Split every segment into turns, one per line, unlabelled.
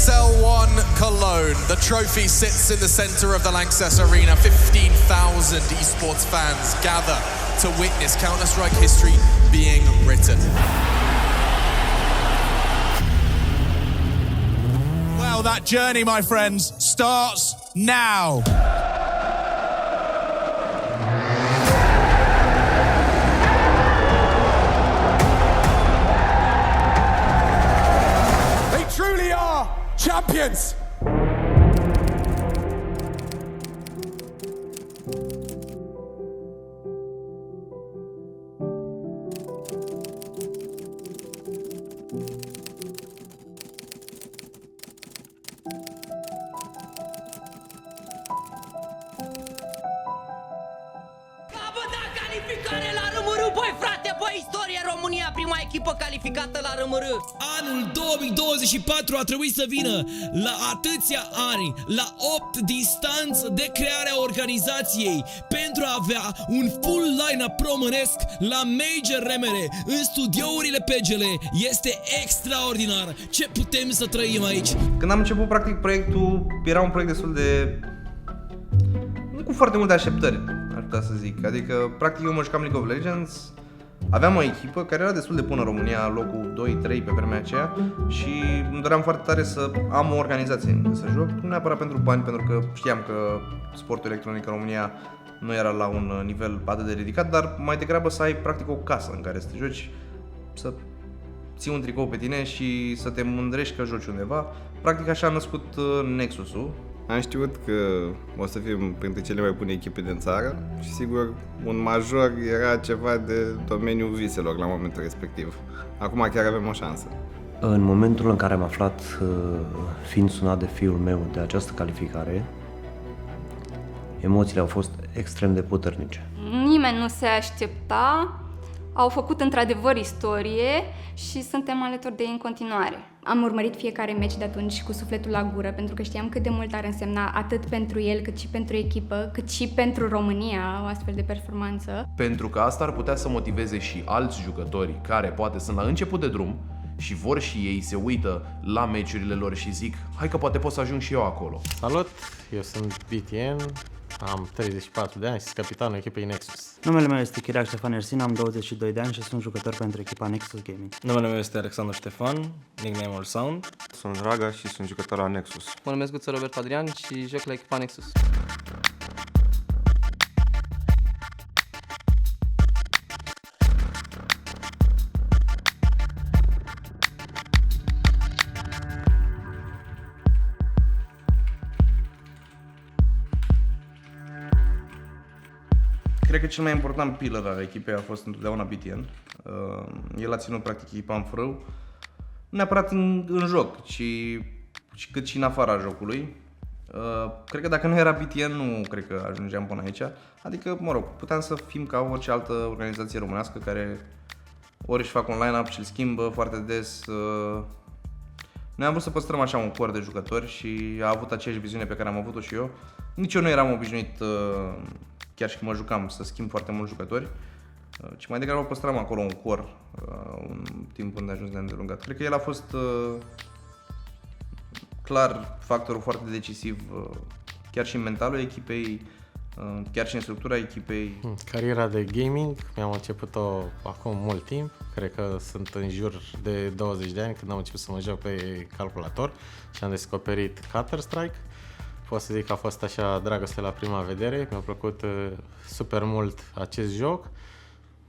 ESL1 Cologne. The trophy sits in the center of the Lanxess Arena. 15,000 esports fans gather to witness Counter-Strike history being written.
Well, that journey, my friends, starts now. They truly are champions.
Calificare la RMR, băi frate, băi, istorie, România, prima echipă calificată la RMR.
Anul 2024 a trebuit să vină la atâția ani, la 8 distanță de crearea organizației, pentru a avea un full line-up românesc la Major RMR, în studiourile PGL. Este extraordinar ce putem să trăim aici.
Când am început practic proiectul, era un proiect destul de... nu cu foarte multe așteptări, aș putea să zic. Adică, practic, eu mă jucam League of Legends, aveam o echipă care era destul de bună în România, locul 2-3 pe vremea aceea, și îmi doream foarte tare să am o organizație să joc, nu neapărat pentru bani, pentru că știam că sportul electronic în România nu era la un nivel atât de ridicat, dar mai degrabă să ai practic o casă în care să te joci, să ții un tricou pe tine și să te mândrești că joci undeva. Practic așa a născut Nexus-ul.
Am știut că o să fim printre cele mai bune echipe din țară și sigur un major era ceva de domeniul viselor la momentul respectiv. Acum chiar avem o șansă.
În momentul în care am aflat, fiind sunat de fiul meu de această calificare, emoțiile au fost extrem de puternice.
Nimeni nu se aștepta, au făcut într-adevăr istorie și suntem alături de ei în continuare. Am urmărit fiecare meci de atunci cu sufletul la gură, pentru că știam cât de mult ar însemna atât pentru el, cât și pentru echipă, cât și pentru România o astfel de performanță.
Pentru că asta ar putea să motiveze și alți jucători care poate sunt la început de drum și vor și ei, se uită la meciurile lor și zic: hai că poate pot să ajung și eu acolo.
Salut, eu sunt BTN, am 34 de ani și sunt capitanul echipei Nexus.
Numele meu este Chiriac Ștefan Ersin, am 22 de ani și sunt jucător pentru echipa Nexus Gaming.
Numele meu este Alexandru Ștefan, nickname-ul Sound.
Sunt Raga și sunt jucător la Nexus.
Mă numesc Guță Robert Adrian și joc la echipa Nexus.
Cred că cel mai important pillar al echipei a fost întotdeauna BTN. El a ținut practic echipa în frâu, nu neapărat în joc, cât și în afara jocului. Cred că dacă nu era BTN, nu cred că ajungeam până aici. Adică, mă rog, puteam să fim ca orice altă organizație românească care ori își fac un line-up și îl schimbă foarte des. Noi am vrut să păstrăm așa un cor de jucători și a avut aceeași viziune pe care am avut-o și eu. Nici eu nu eram obișnuit, chiar și când mă jucam, să schimb foarte mulți jucători, ci mai degrabă păstram acolo un cor un timp îndeajuns de îndelungat. Cred că el a fost clar factorul foarte decisiv, chiar și în mentalul echipei, chiar și în structura echipei.
Cariera de gaming mi-am început-o acum mult timp, cred că sunt în jur de 20 de ani când am început să mă joc pe calculator și am descoperit Counter-Strike. Pot să zic că a fost așa dragoste la prima vedere, mi-a plăcut super mult acest joc.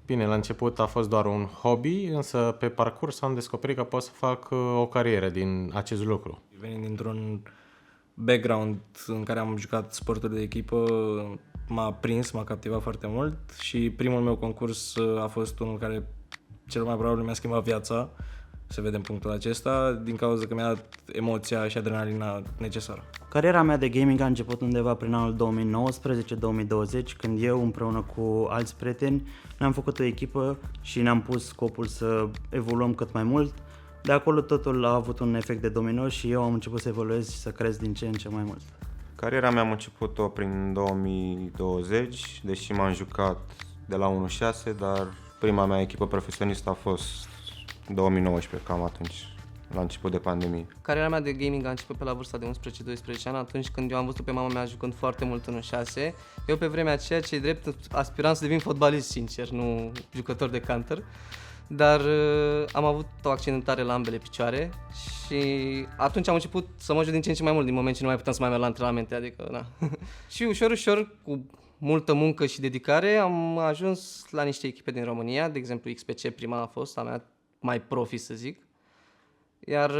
Bine, la început a fost doar un hobby, însă pe parcurs am descoperit că pot să fac o carieră din acest lucru.
Venind dintr-un background în care am jucat sporturi de echipă, m-a prins, m-a captivat foarte mult și primul meu concurs a fost unul care cel mai probabil mi-a schimbat viața, se vede în punctul acesta, din cauza că mi-a dat emoția și adrenalina necesară.
Cariera mea de gaming a început undeva prin anul 2019-2020, când eu împreună cu alți prieteni ne-am făcut o echipă și ne-am pus scopul să evoluăm cât mai mult. De acolo totul a avut un efect de domino și eu am început să evoluez și să cresc din ce în ce mai mult.
Cariera mea am început-o prin 2020, deși m-am jucat de la 1.6, dar prima mea echipă profesionistă a fost 2019, cam atunci la început de pandemie.
Cariera mea de gaming a început pe la vârsta de 11-12 ani, atunci când eu am văzut pe mama mea jucând foarte mult în 6. Eu pe vremea aceea, ce drept, aspiram să devin fotbalist, sincer, nu jucător de Counter. Dar am avut o accidentare la ambele picioare și atunci am început să mă joc din ce în ce mai mult, din moment ce nu mai puteam să mai merg la antrenamente, adică na. Și ușor, ușor, cu multă muncă și dedicare, am ajuns la niște echipe din România, de exemplu XPC prima a fost, a mea mai profi să zic. Iar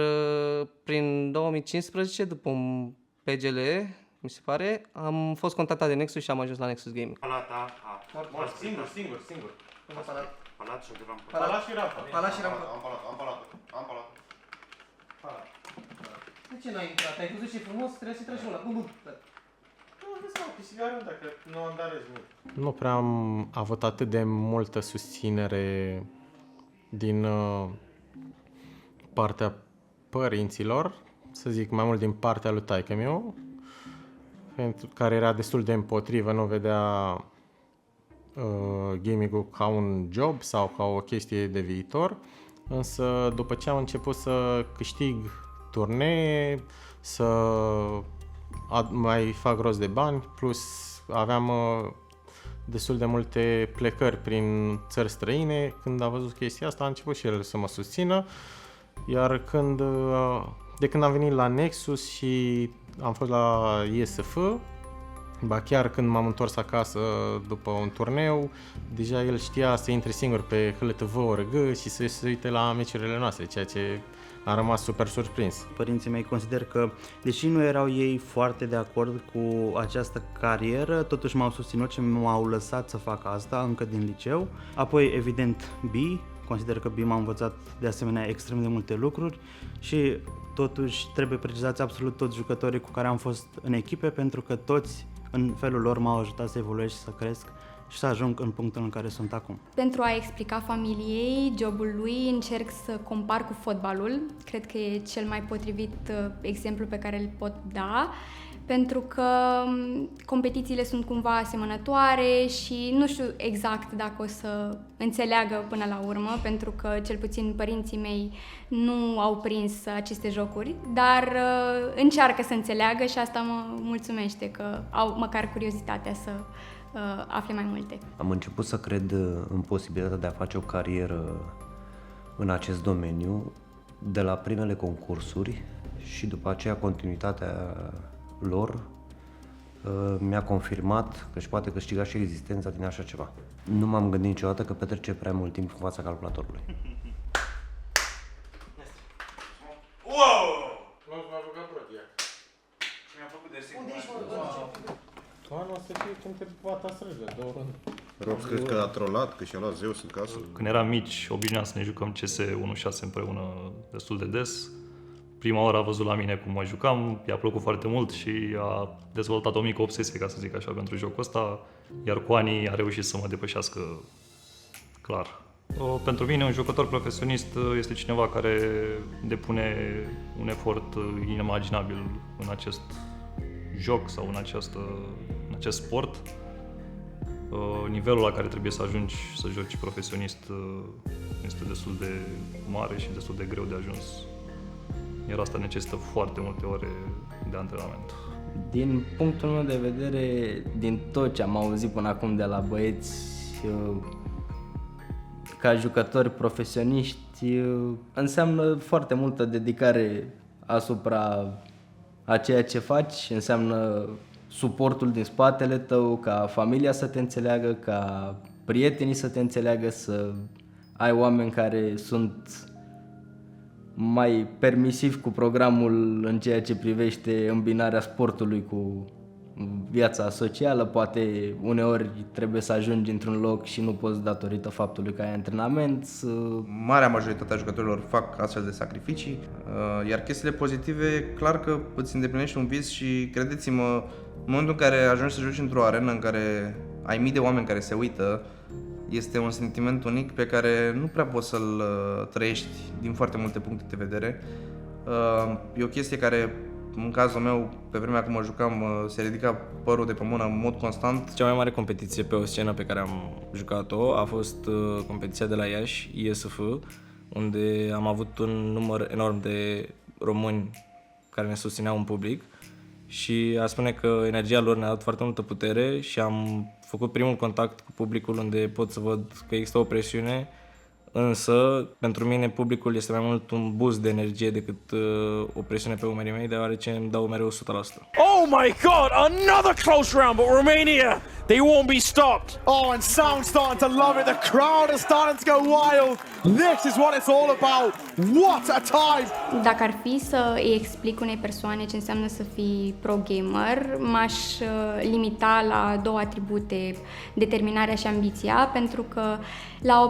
prin 2015, după un PGL, mi se pare, am fost contactat de Nexus și am ajuns la Nexus Gaming.
Singur. Palat și rampă.
Palat și rampă.
Am palat.
De ce n-ai intrat? Ai văzut ce frumos? Trebuie să treci una. Bum.
Nu, vezi mă, câștigarul dacă nu am dat nimic.
Nu prea am avut atât de multă susținere din partea părinților, să zic mai mult din partea lui taică-miu, care era destul de împotrivă, nu vedea gaming-ul ca un job sau ca o chestie de viitor, însă după ce am început să câștig turnee, să mai fac rost de bani, plus aveam destul de multe plecări prin țări străine, când a văzut chestia asta a început și el să mă susțină, iar de când am venit la Nexus și am fost la ISF, ba chiar când m-am întors acasă după un turneu, deja el știa să intre singur pe HLTV.org și să se uite la meciurile noastre, ceea ce a rămas super surprins.
Părinții mei consider că, deși nu erau ei foarte de acord cu această carieră, totuși m-au susținut și m-au lăsat să fac asta încă din liceu. Apoi, evident, consider că m-a învățat de asemenea extrem de multe lucruri și totuși trebuie precizați absolut toți jucătorii cu care am fost în echipe, pentru că toți în felul lor m-au ajutat să evoluez și să cresc și să ajung în punctul în care sunt acum.
Pentru a explica familiei jobul lui, încerc să compar cu fotbalul. Cred că e cel mai potrivit exemplu pe care îl pot da, pentru că competițiile sunt cumva asemănătoare și nu știu exact dacă o să înțeleagă până la urmă, pentru că cel puțin părinții mei nu au prins aceste jocuri, dar încearcă să înțeleagă și asta mă mulțumește că au măcar curiozitatea să afle mai multe.
Am început să cred în posibilitatea de a face o carieră în acest domeniu de la primele concursuri și după aceea continuitatea lor mi-a confirmat că își poate câștiga și existența din așa ceva. Nu m-am gândit niciodată că petrece prea mult timp în fața calculatorului.
Wow! M-a jucat protia. Și mi-a făcut dessin.
Unde ești, mă?
Anul o să fie când te bata străjile, 2 rând.
Rob, crezi că a trolat, că și-a luat Zeus în casă?
Când eram mici, obișnuiam să ne jucăm CS 1.6 împreună destul de des. Prima oară a văzut la mine cum mă jucam, i-a plăcut foarte mult și a dezvoltat o mică obsesie, ca să zic așa, pentru jocul ăsta, iar cu anii a reușit să mă depășească clar. Pentru mine, un jucător profesionist este cineva care depune un efort inimaginabil în acest joc sau în acest sport. Nivelul la care trebuie să ajungi să joci profesionist este destul de mare și destul de greu de ajuns. Iar asta necesită foarte multe ore de antrenament.
Din punctul meu de vedere, din tot ce am auzit până acum de la băieți, ca jucători profesioniști, înseamnă foarte multă dedicare asupra a ceea ce faci, înseamnă suportul din spatele tău, ca familia să te înțeleagă, ca prietenii să te înțeleagă, să ai oameni care sunt mai permisiv cu programul în ceea ce privește îmbinarea sportului cu viața socială. Poate uneori trebuie să ajungi într-un loc și nu poți datorită faptului că ai antrenament.
Marea majoritate a jucătorilor fac astfel de sacrificii, iar chestiile pozitive, clar că îți îndeplinești un vis și credeți-mă, în momentul în care ajungi să joci într-o arenă în care ai mii de oameni care se uită, este un sentiment unic pe care nu prea poți să-l trăiești din foarte multe puncte de vedere. E o chestie care, în cazul meu, pe vremea când mă jucam, se ridica părul de pe mână în mod constant.
Cea mai mare competiție pe o scenă pe care am jucat-o a fost competiția de la Iași, ISF, unde am avut un număr enorm de români care ne susțineau în public și a spune că energia lor ne-a dat foarte multă putere și am făcut primul contact cu publicul unde pot să văd că există o presiune, însă pentru mine publicul este mai mult un boost de energie decât o presiune pe umerii mei, deoarece îmi dau mereu 100%.
Oh my God, another close round, but Romania, they won't be stopped. Oh, and Sound's starting to love it. The crowd is starting to go wild. This is what it's all about. What a time!
Dacă ar fi să îi explic unei persoane ce înseamnă să fii pro-gamer, m-aș limita la 2 atribute, determinarea și ambiția, pentru că la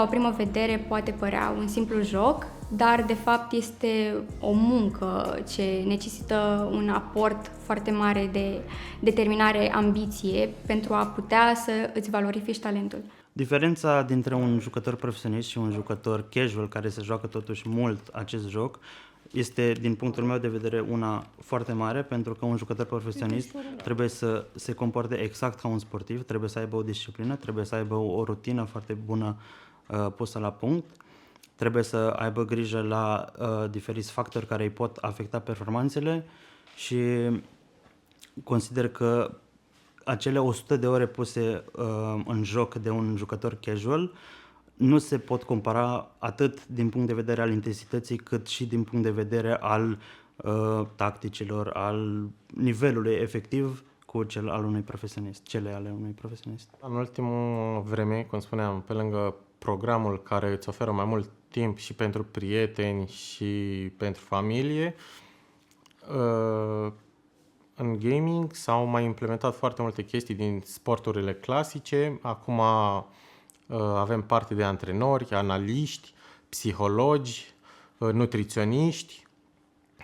o primă vedere poate părea un simplu joc, dar de fapt este o muncă ce necesită un aport foarte mare de determinare, ambiție pentru a putea să îți valorifici talentul.
Diferența dintre un jucător profesionist și un jucător casual care se joacă totuși mult acest joc este, din punctul meu de vedere, una foarte mare, pentru că un jucător profesionist trebuie să se comporte exact ca un sportiv, trebuie să aibă o disciplină, trebuie să aibă o rutină foarte bună pusă la punct, trebuie să aibă grijă la diferiți factori care îi pot afecta performanțele și consider că acele 100 de ore puse în joc de un jucător casual nu se pot compara atât din punct de vedere al intensității, cât și din punct de vedere al tacticilor, al nivelului efectiv cu cel al unui profesionist, cele ale unui profesionist.
În ultimul vreme, cum spuneam, pe lângă programul care îți oferă mai mult timp și pentru prieteni și pentru familie, în gaming s-au mai implementat foarte multe chestii din sporturile clasice. Acum avem parte de antrenori, analiști, psihologi, nutriționiști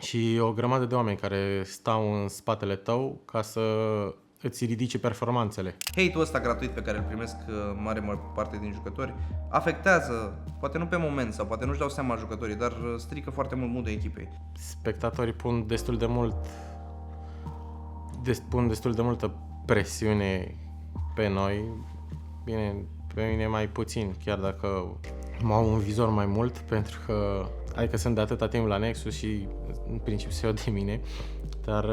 și o grămadă de oameni care stau în spatele tău ca să îți ridice performanțele.
Hate-ul ăsta gratuit pe care îl primesc mare parte din jucători afectează, poate nu pe moment sau poate nu-și dau seama jucătorii, dar strică foarte mult mood-ul echipei.
Spectatorii pun destul de multă presiune pe noi. Bine, pe mine mai puțin, chiar dacă m-au un vizor mai mult, pentru că adică sunt de atâta timp la Nexus și în principiu se iau de mine, dar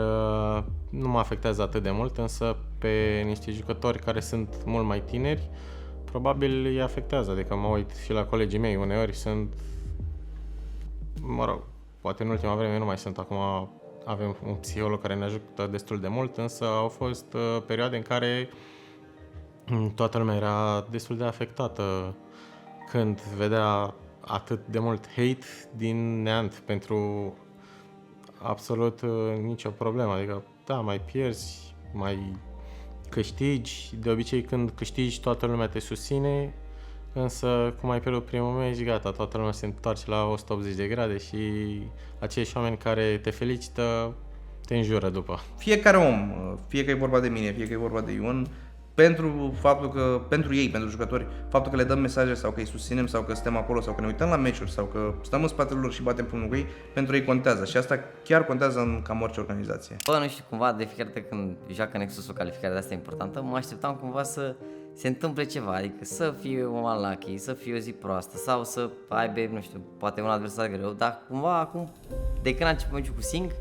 nu mă afectează atât de mult, însă pe niște jucători care sunt mult mai tineri, probabil îi afectează, adică mă uit și la colegii mei, uneori sunt, mă rog, poate în ultima vreme nu mai sunt, acum avem un psiholog care ne ajută destul de mult, însă au fost perioade în care toată lumea era destul de afectată când vedea atât de mult hate din neant pentru absolut nicio problemă. Adică, da, mai pierzi, mai câștigi. De obicei, când câștigi, toată lumea te susține, însă, cum ai pierdut primul meci, gata, toată lumea se întoarce la 180 de grade și aceiși oameni care te felicită te înjură după.
Fiecare om, fie că e vorba de mine, fie că e vorba de Ion, pentru ei, pentru jucători, faptul că le dăm mesaje sau că îi susținem sau că suntem acolo sau că ne uităm la meciuri sau că stăm în spatele lor și batem pumnul cu ei, pentru ei contează și asta chiar contează în cam orice organizație.
Bă, nu știu, cumva de fiecare dată când joacă Nexus o calificare de asta importantă, mă așteptam cumva să se întâmple ceva, adică să fie un unlucky, să fie o zi proastă sau să aibă, nu știu, poate un adversar greu, dar cumva acum, de când a început meciul cu Sing,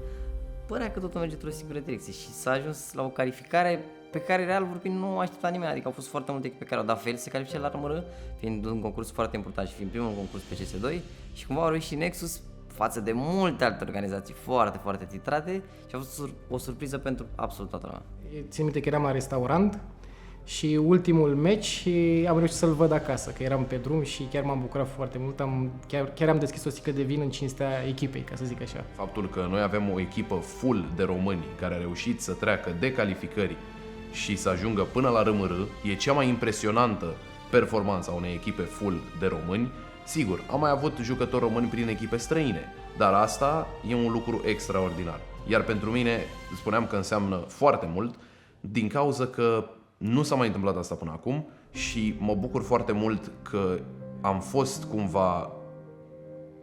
părea că totul merge într-o singură direcție și s-a ajuns la o calificare pe care real vorbind nu aștepta nimeni, adică au fost foarte multe echipe care au dat fel să se califice la RMR, fiind un concurs foarte important și fiind primul concurs pe CS2 și cumva au reușit Nexus față de multe alte organizații foarte, foarte titrate și a fost o surpriză pentru absolut toată lumea.
Țin minte că eram la restaurant și ultimul meci am reușit să-l văd acasă, că eram pe drum și chiar m-am bucurat foarte mult, chiar am deschis o sticlă de vin în cinstea echipei, ca să zic așa.
Faptul că noi avem o echipă full de români care a reușit să treacă de calificări și să ajungă până la RMR e cea mai impresionantă performanță a unei echipe full de români. Sigur, am mai avut jucători români prin echipe străine, dar asta e un lucru extraordinar. Iar pentru mine, spuneam că înseamnă foarte mult, din cauza că nu s-a mai întâmplat asta până acum și mă bucur foarte mult că am fost cumva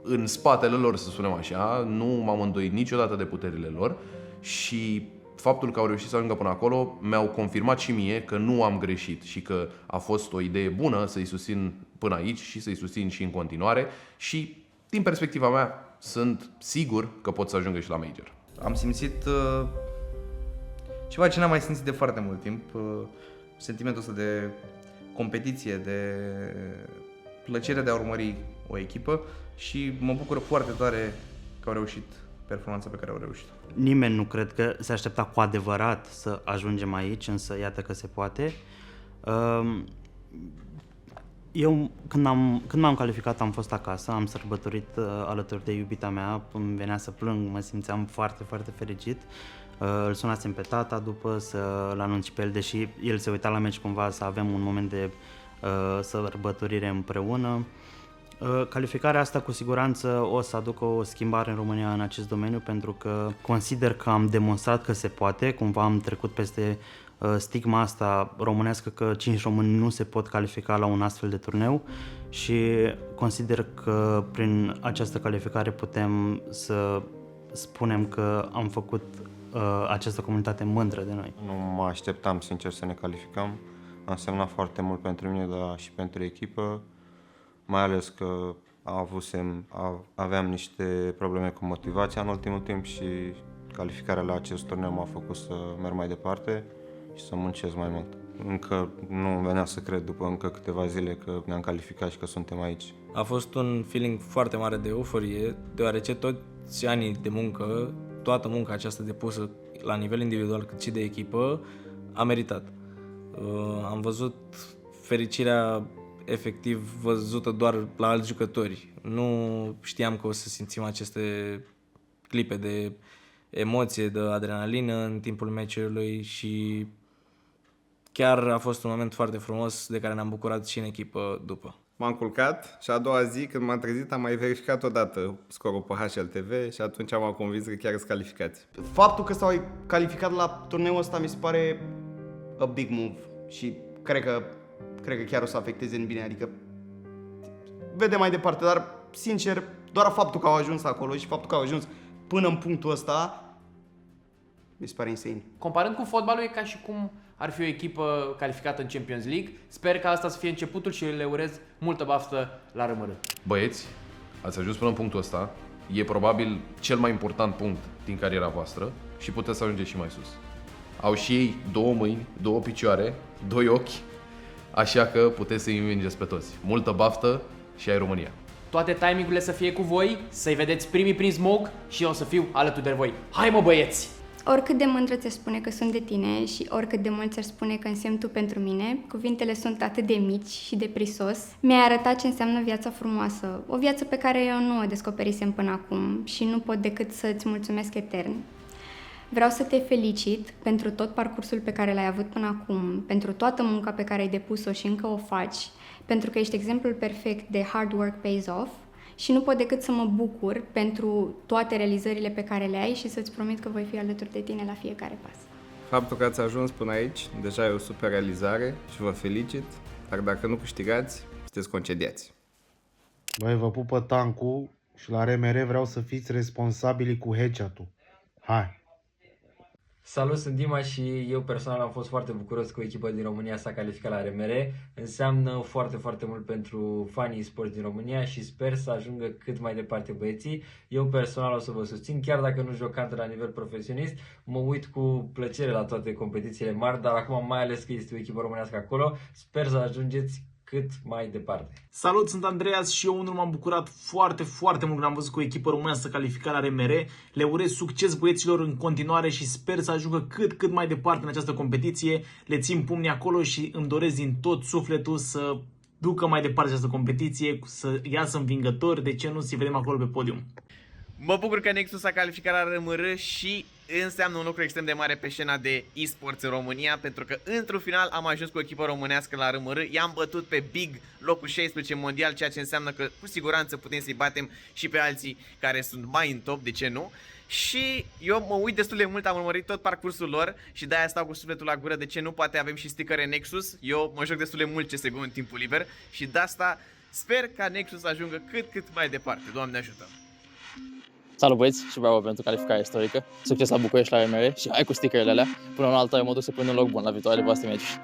în spatele lor, să spunem așa, nu m-am îndoit niciodată de puterile lor și faptul că au reușit să ajungă până acolo mi-au confirmat și mie că nu am greșit și că a fost o idee bună să-i susțin până aici și să-i susțin și în continuare și, din perspectiva mea, sunt sigur că pot să ajungă și la major.
Am simțit ceva ce n-am mai simțit de foarte mult timp, sentimentul ăsta de competiție, de plăcere de a urmări o echipă și mă bucur foarte tare că au reușit performanța pe care au reușit.
Nimeni nu cred că se aștepta cu adevărat să ajungem aici, însă iată că se poate. Eu când m-am calificat am fost acasă, am sărbătorit alături de iubita mea, îmi venea să plâng, mă simțeam foarte, foarte fericit. Îl sunasem pe tata după să-l anunț pe el, deși el se uita la meci cumva să avem un moment de sărbătorire împreună. Calificarea asta cu siguranță o să aducă o schimbare în România în acest domeniu, pentru că consider că am demonstrat că se poate, cumva am trecut peste stigma asta românească că 5 români nu se pot califica la un astfel de turneu și consider că prin această calificare putem să spunem că am făcut această comunitate mândră de noi.
Nu mă așteptam sincer să ne calificăm, a însemnat foarte mult pentru mine, dar și pentru echipă, mai ales că aveam niște probleme cu motivația în ultimul timp și calificarea la acest turneu m-a făcut să merg mai departe și să muncesc mai mult. Încă nu venea să cred după încă câteva zile că ne-am calificat și că suntem aici.
A fost un feeling foarte mare de euforie, deoarece toți anii de muncă, toată munca aceasta depusă la nivel individual cât și de echipă, a meritat. Am văzut fericirea efectiv văzută doar la alți jucători. Nu știam că o să simțim aceste clipe de emoție, de adrenalină în timpul meciului și chiar a fost un moment foarte frumos de care ne-am bucurat și în echipă după.
M-am culcat și a doua zi când m-am trezit am mai verificat odată scorul pe HLTV și atunci m-am convins că chiar sunt calificați.
Faptul că s-au calificat la turneul ăsta mi se pare a big move și cred că chiar o să afecteze în bine, adică vedem mai departe, dar sincer, doar faptul că au ajuns acolo și faptul că au ajuns până în punctul ăsta mi se pare insane.
Comparând cu fotbalul, e ca și cum ar fi o echipă calificată în Champions League. Sper că asta să fie începutul și le urez multă baftă la RMR.
Băieți, ați ajuns până în punctul ăsta, e probabil cel mai important punct din cariera voastră și puteți să ajungeți și mai sus. Au și ei 2 mâini, 2 picioare, 2 ochi, așa că puteți să-i învingeți pe toți. Multă baftă și ai România!
Toate timingurile să fie cu voi, să-i vedeți primii prin smog și eu o să fiu alături de voi. Hai mă băieți!
Oricât de mândră ți-aș spune că sunt de tine și oricât de mult ți-aș spune că însemni tu pentru mine, cuvintele sunt atât de mici și de prisos. Mi-ai arătat ce înseamnă viața frumoasă, o viață pe care eu nu o descoperisem până acum și nu pot decât să-ți mulțumesc etern. Vreau să te felicit pentru tot parcursul pe care l-ai avut până acum, pentru toată munca pe care ai depus-o și încă o faci, pentru că ești exemplul perfect de hard work pays off și nu pot decât să mă bucur pentru toate realizările pe care le ai și să-ți promit că voi fi alături de tine la fiecare pas.
Faptul că ați ajuns până aici deja e o super realizare și vă felicit, dar dacă nu câștigați, sunteți concediați.
Băi, vă pupă tancul și la RMR vreau să fiți responsabili cu headshot-ul. Hai!
Salut, sunt Dima și eu personal am fost foarte bucuros că o echipă din România s-a calificat la RMR. Înseamnă foarte, foarte mult pentru fanii e-sport din România și sper să ajungă cât mai departe băieții. Eu personal o să vă susțin, chiar dacă nu joc counter la nivel profesionist, mă uit cu plăcere la toate competițiile mari, dar acum mai ales că este o echipă românească acolo, sper să ajungeți cât mai departe.
Salut, sunt Andreas și eu unul m-am bucurat foarte, foarte mult când am văzut că o echipă românească calificat la RMR. Le urez succes băieților în continuare și sper să ajungă cât mai departe în această competiție. Le țin pumnii acolo și îmi doresc din tot sufletul să ducă mai departe această competiție, să iasă învingători, de ce nu să-i vedem acolo pe podium.
Mă bucur că Nexus a calificat la RMR și înseamnă un lucru extrem de mare pe scena de e-sports în România, pentru că într-un final am ajuns cu o echipă românească la RMR, i-am bătut pe Big, locul 16 mondial, ceea ce înseamnă că cu siguranță putem să-i batem și pe alții care sunt mai în top, de ce nu? Și eu mă uit destul de mult, am urmărit tot parcursul lor și de-aia stau cu sufletul la gură, de ce nu, poate avem și stickere Nexus, eu mă joc destul de mult CSGO în timpul liber și de asta sper ca Nexus să ajungă cât mai departe, Doamne ajută!
Salut băieți și bravo pentru calificarea istorică. Succes la București la RMR și hai cu stickerele alea. Până una alta eu mă duc să pun un loc bun la viitoarele voastre meciuri.